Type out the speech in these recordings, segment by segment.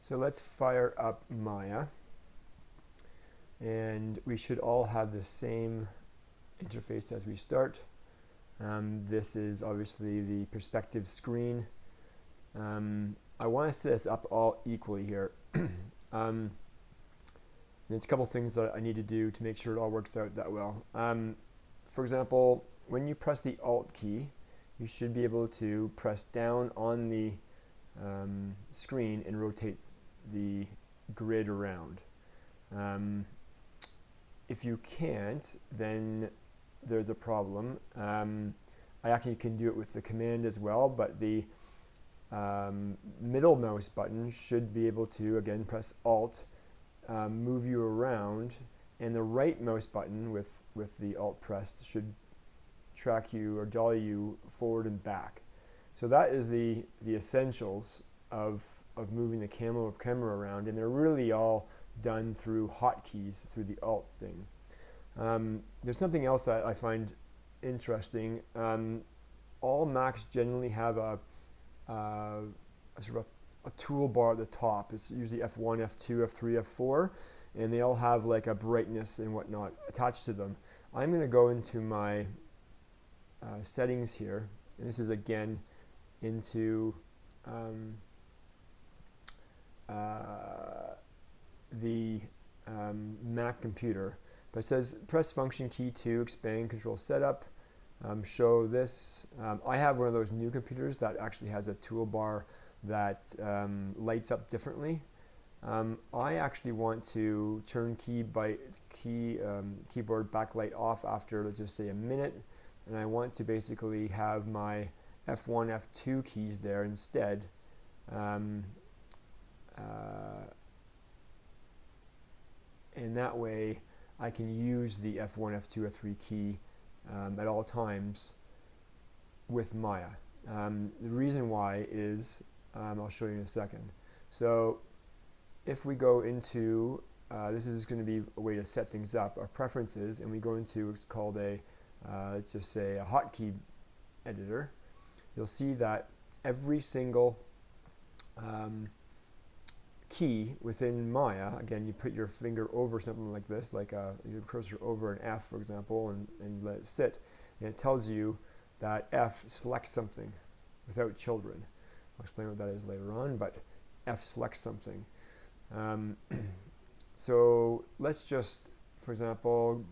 So let's fire up Maya, and we should all have the same interface as we start. This is obviously the perspective screen. I want to set this up all equally here. There's a couple things that I need to do to make sure it all works out that well. For example, when you press the Alt key, you should be able to press down on the screen and rotate the grid around. If you can't, then there's a problem. I actually can do it with the command as well, but the middle mouse button should be able to, again, press Alt, move you around, and the right mouse button with the Alt pressed should track you or dolly you forward and back. So that is the essentials of moving the camera around, and they're really all done through hotkeys, through the Alt thing. There's something else that I find interesting. All Macs generally have a sort of a toolbar at the top. It's usually F1, F2, F3, F4, and they all have like a brightness and whatnot attached to them. I'm going to go into my settings here, and this is again into the Mac computer. But it says press function key to expand control setup, show this. I have one of those new computers that actually has a toolbar that lights up differently. I actually want to turn keyboard backlight off after, let's just say, a minute, and I want to basically have my F1, F2 keys there instead. And that way I can use the F1, F2, F3 key at all times with Maya. The reason why is, I'll show you in a second. So if we go into, this is going to be a way to set things up, our preferences, and we go into what's called a, let's just say, a hotkey editor, you'll see that every single key within Maya, again, you put your finger over something like this, like your cursor over an F, for example, and let it sit, and it tells you that F selects something without children. I'll explain what that is later on, but F selects something. So let's just, for example,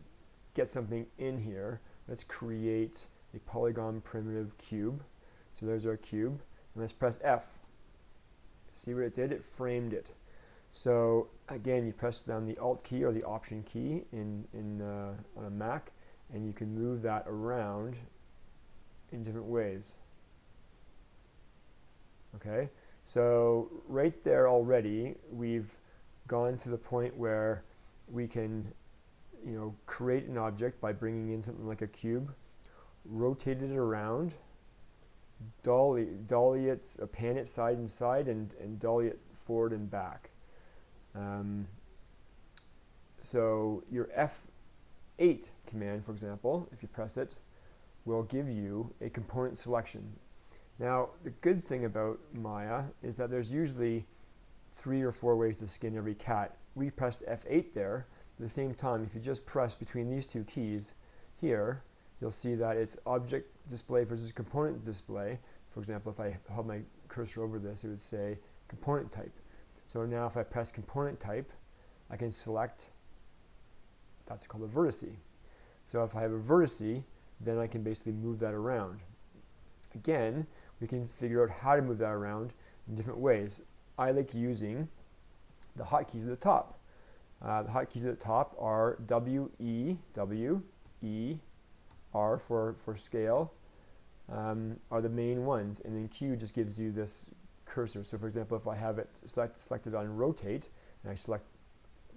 get something in here. Let's create a polygon primitive cube. So there's our cube, and let's press F. See what it did? It framed it. So again, you press down the Alt key or the Option key on a Mac, and you can move that around in different ways. Okay, so right there already, we've gone to the point where we can, create an object by bringing in something like a cube, rotate it around, dolly it, pan it side and side, and dolly it forward and back. So your F8 command, for example, if you press it, will give you a component selection. Now, the good thing about Maya is that there's usually 3 or 4 ways to skin every cat. We pressed F8 there. At the same time, if you just press between these two keys here, you'll see that it's object display versus component display. For example, if I held my cursor over this, it would say component type. So now if I press component type, I can select, that's called a vertice. So if I have a vertice, then I can basically move that around. Again, we can figure out how to move that around in different ways. I like using the hotkeys at the top. The hotkeys at the top are W, E, W, E, R for scale, are the main ones, and then Q just gives you this cursor. So for example, if I have it selected on rotate, and I select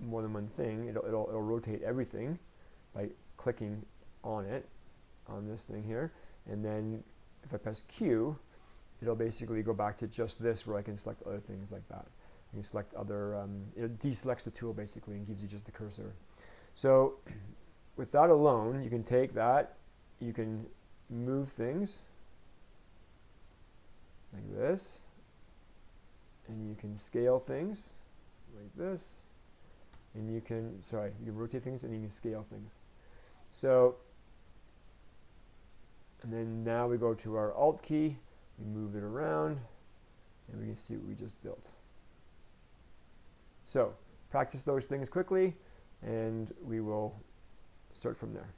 more than one thing, it'll rotate everything by clicking on it, on this thing here, and then if I press Q, it'll basically go back to just this, where I can select other things like that. I can select other, it deselects the tool basically and gives you just the cursor. So with that alone, you can take that, you can move things like this, and you can scale things like this, and you can rotate things and you can scale things. So, and then now we go to our Alt key, we move it around, and we can see what we just built. So, practice those things quickly, and we will start from there.